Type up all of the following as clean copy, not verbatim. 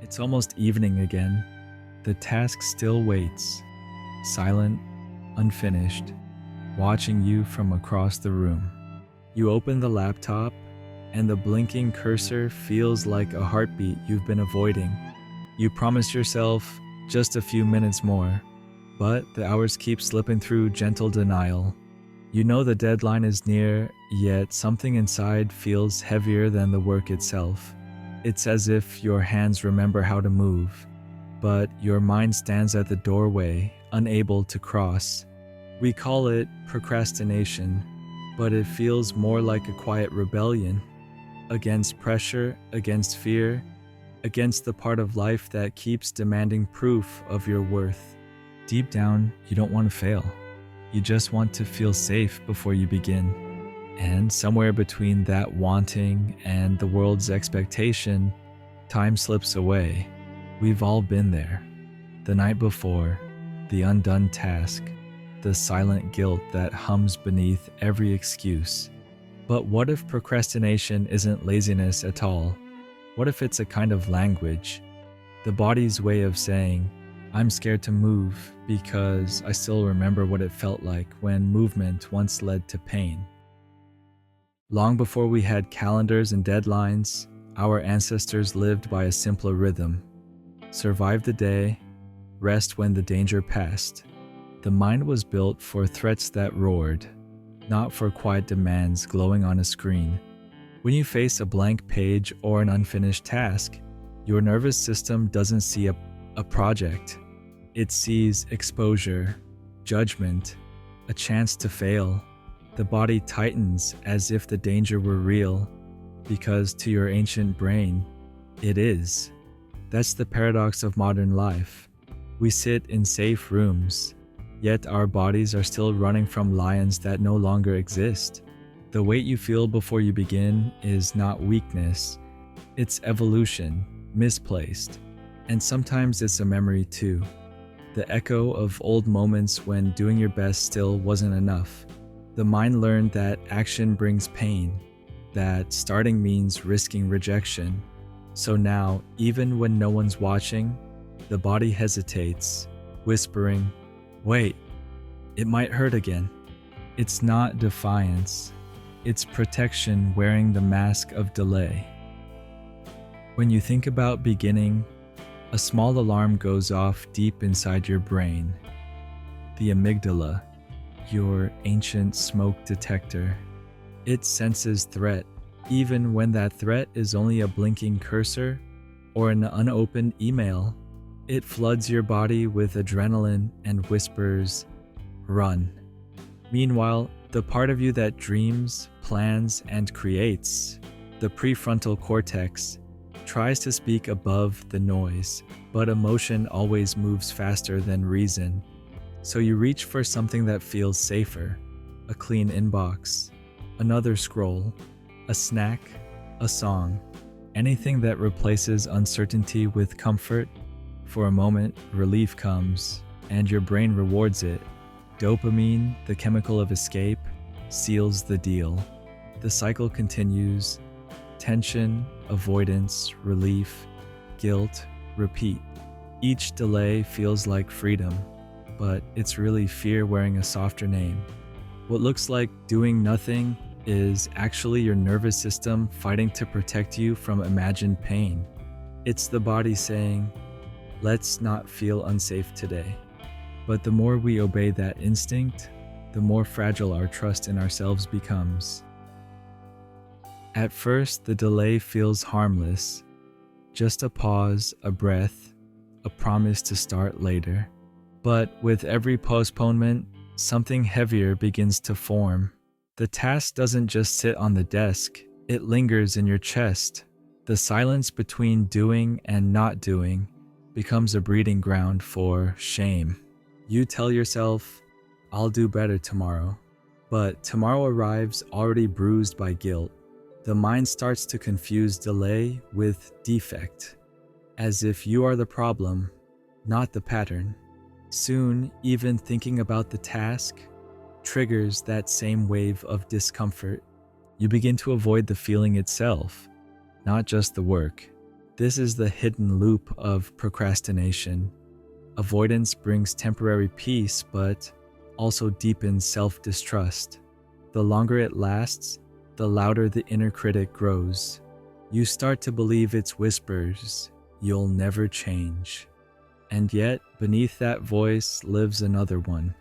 It's almost evening again. The task still waits, silent, unfinished, watching you from across the room. You open the laptop, and the blinking cursor feels like a heartbeat you've been avoiding. You promise yourself just a few minutes more, but the hours keep slipping through gentle denial. You know the deadline is near, yet something inside feels heavier than the work itself. It's as if your hands remember how to move, but your mind stands at the doorway, unable to cross. We call it procrastination, but it feels more like a quiet rebellion against pressure, against fear, against the part of life that keeps demanding proof of your worth. Deep down, you don't want to fail. You just want to feel safe before you begin. And somewhere between that wanting and the world's expectation, time slips away. We've all been there. The night before, the undone task, the silent guilt that hums beneath every excuse. But what if procrastination isn't laziness at all? What if it's a kind of language? The body's way of saying, I'm scared to move because I still remember what it felt like when movement once led to pain. Long before we had calendars and deadlines, our ancestors lived by a simpler rhythm. Survive the day, rest when the danger passed. The mind was built for threats that roared, not for quiet demands glowing on a screen. When you face a blank page or an unfinished task, your nervous system doesn't see a project. It sees exposure, judgment, a chance to fail. The body tightens as if the danger were real, because to your ancient brain, it is. That's the paradox of modern life. We sit in safe rooms, yet our bodies are still running from lions that no longer exist. The weight you feel before you begin is not weakness, it's evolution, misplaced. And sometimes it's a memory too. The echo of old moments when doing your best still wasn't enough. The mind learned that action brings pain, that starting means risking rejection. So now, even when no one's watching, the body hesitates, whispering, wait, it might hurt again. It's not defiance, it's protection wearing the mask of delay. When you think about beginning, a small alarm goes off deep inside your brain. The amygdala, your ancient smoke detector. It senses threat, even when that threat is only a blinking cursor or an unopened email. It floods your body with adrenaline and whispers, run. Meanwhile, the part of you that dreams, plans, and creates, the prefrontal cortex, tries to speak above the noise, but emotion always moves faster than reason. So you reach for something that feels safer, a clean inbox, another scroll, a snack, a song, anything that replaces uncertainty with comfort. For a moment, relief comes, and your brain rewards it. Dopamine, the chemical of escape, seals the deal. The cycle continues. Tension, avoidance, relief, guilt, repeat. Each delay feels like freedom, but it's really fear wearing a softer name. What looks like doing nothing is actually your nervous system fighting to protect you from imagined pain. It's the body saying, let's not feel unsafe today. But the more we obey that instinct, the more fragile our trust in ourselves becomes. At first, the delay feels harmless, just a pause, a breath, a promise to start later. But with every postponement, something heavier begins to form. The task doesn't just sit on the desk, it lingers in your chest. The silence between doing and not doing becomes a breeding ground for shame. You tell yourself, I'll do better tomorrow. But tomorrow arrives already bruised by guilt. The mind starts to confuse delay with defect, as if you are the problem, not the pattern. Soon, even thinking about the task triggers that same wave of discomfort. You begin to avoid the feeling itself, not just the work. This is the hidden loop of procrastination. Avoidance brings temporary peace, but also deepens self-distrust. The longer it lasts, the louder the inner critic grows. You start to believe its whispers, "You'll never change." And yet, beneath that voice lives another one,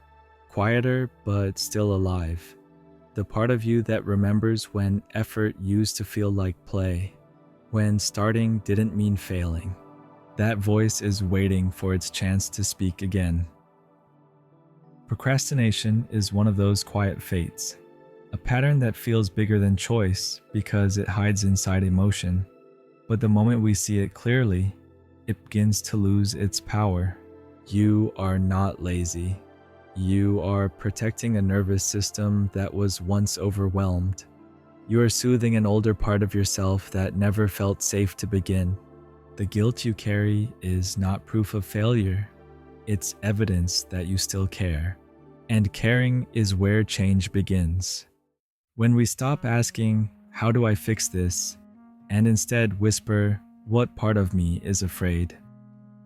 quieter but still alive. The part of you that remembers when effort used to feel like play, when starting didn't mean failing. That voice is waiting for its chance to speak again. Procrastination is one of those quiet fates, a pattern that feels bigger than choice because it hides inside emotion. But the moment we see it clearly, it begins to lose its power. You are not lazy. You are protecting a nervous system that was once overwhelmed. You are soothing an older part of yourself that never felt safe to begin. The guilt you carry is not proof of failure. It's evidence that you still care. And caring is where change begins. When we stop asking, "How do I fix this?" and instead whisper, "What part of me is afraid?"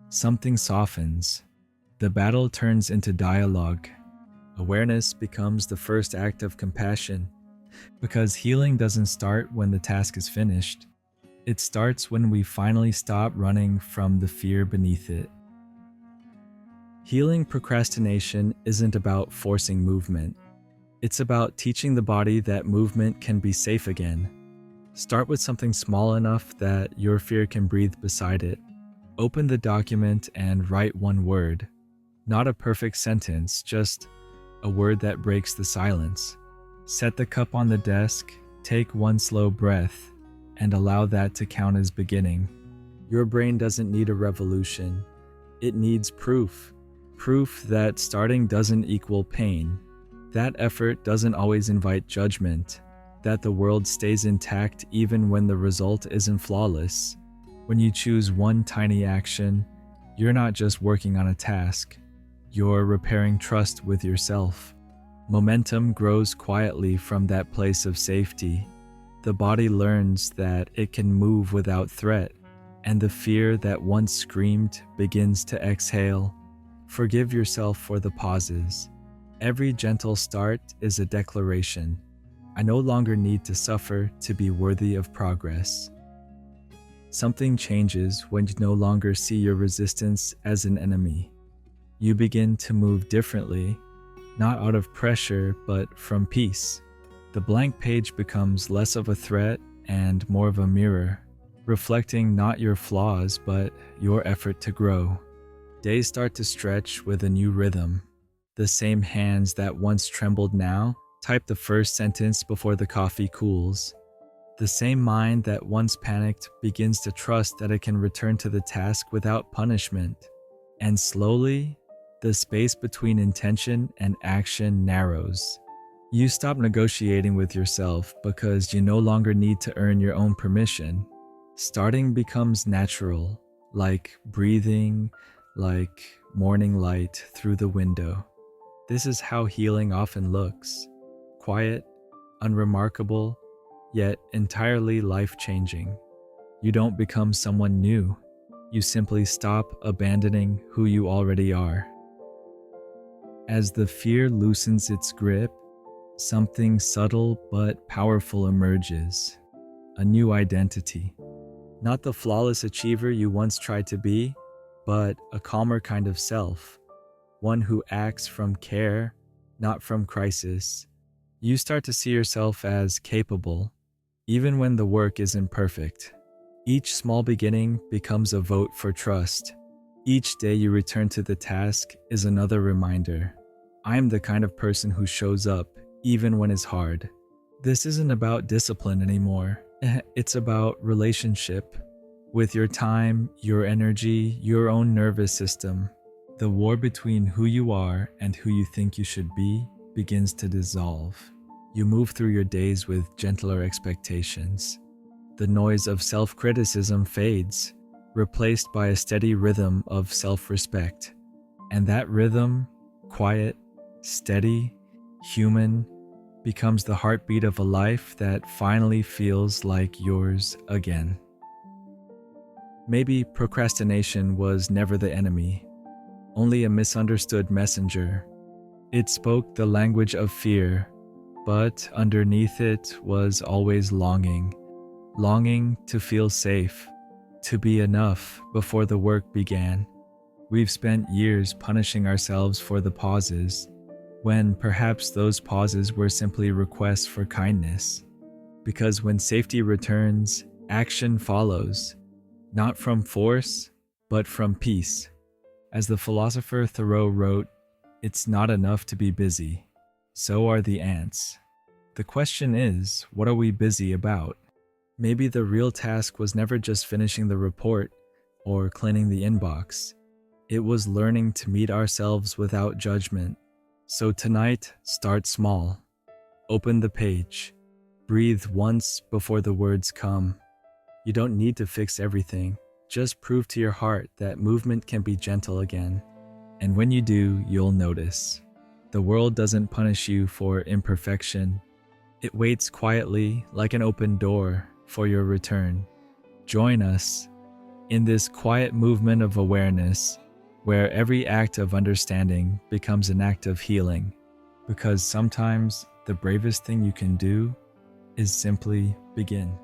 something softens. The battle turns into dialogue. Awareness becomes the first act of compassion, because healing doesn't start when the task is finished. It starts when we finally stop running from the fear beneath it. Healing procrastination isn't about forcing movement. It's about teaching the body that movement can be safe again. Start with something small enough that your fear can breathe beside it. Open the document and write one word. Not a perfect sentence, just a word that breaks the silence. Set the cup on the desk, take one slow breath, and allow that to count as beginning. Your brain doesn't need a revolution. It needs proof. Proof that starting doesn't equal pain. That effort doesn't always invite judgment. That the world stays intact even when the result isn't flawless. When you choose one tiny action, you're not just working on a task. You're repairing trust with yourself. Momentum grows quietly from that place of safety. The body learns that it can move without threat, and the fear that once screamed begins to exhale. Forgive yourself for the pauses. Every gentle start is a declaration. I no longer need to suffer to be worthy of progress. Something changes when you no longer see your resistance as an enemy. You begin to move differently, not out of pressure, but from peace. The blank page becomes less of a threat and more of a mirror, reflecting not your flaws, but your effort to grow. Days start to stretch with a new rhythm. The same hands that once trembled now type the first sentence before the coffee cools. The same mind that once panicked begins to trust that it can return to the task without punishment. And slowly, the space between intention and action narrows. You stop negotiating with yourself because you no longer need to earn your own permission. Starting becomes natural, like breathing, like morning light through the window. This is how healing often looks. Quiet, unremarkable, yet entirely life-changing. You don't become someone new. You simply stop abandoning who you already are. As the fear loosens its grip, something subtle but powerful emerges. A new identity. Not the flawless achiever you once tried to be, but a calmer kind of self. One who acts from care, not from crisis. You start to see yourself as capable, even when the work isn't perfect. Each small beginning becomes a vote for trust. Each day you return to the task is another reminder. I'm the kind of person who shows up even when it's hard. This isn't about discipline anymore. It's about relationship. With your time, your energy, your own nervous system. The war between who you are and who you think you should be begins to dissolve. You move through your days with gentler expectations. The noise of self-criticism fades, replaced by a steady rhythm of self-respect. And that rhythm, quiet, steady, human, becomes the heartbeat of a life that finally feels like yours again. Maybe procrastination was never the enemy, only a misunderstood messenger. It spoke the language of fear, but underneath it was always longing. Longing to feel safe, to be enough before the work began. We've spent years punishing ourselves for the pauses, when perhaps those pauses were simply requests for kindness. Because when safety returns, action follows, not from force, but from peace. As the philosopher Thoreau wrote, "It's not enough to be busy. So are the ants." The question is, what are we busy about? Maybe the real task was never just finishing the report or cleaning the inbox. It was learning to meet ourselves without judgment. So tonight, start small. Open the page. Breathe once before the words come. You don't need to fix everything. Just prove to your heart that movement can be gentle again. And when you do, you'll notice. The world doesn't punish you for imperfection. It waits quietly, like an open door, for your return. Join us in this quiet movement of awareness, where every act of understanding becomes an act of healing. Because sometimes the bravest thing you can do is simply begin.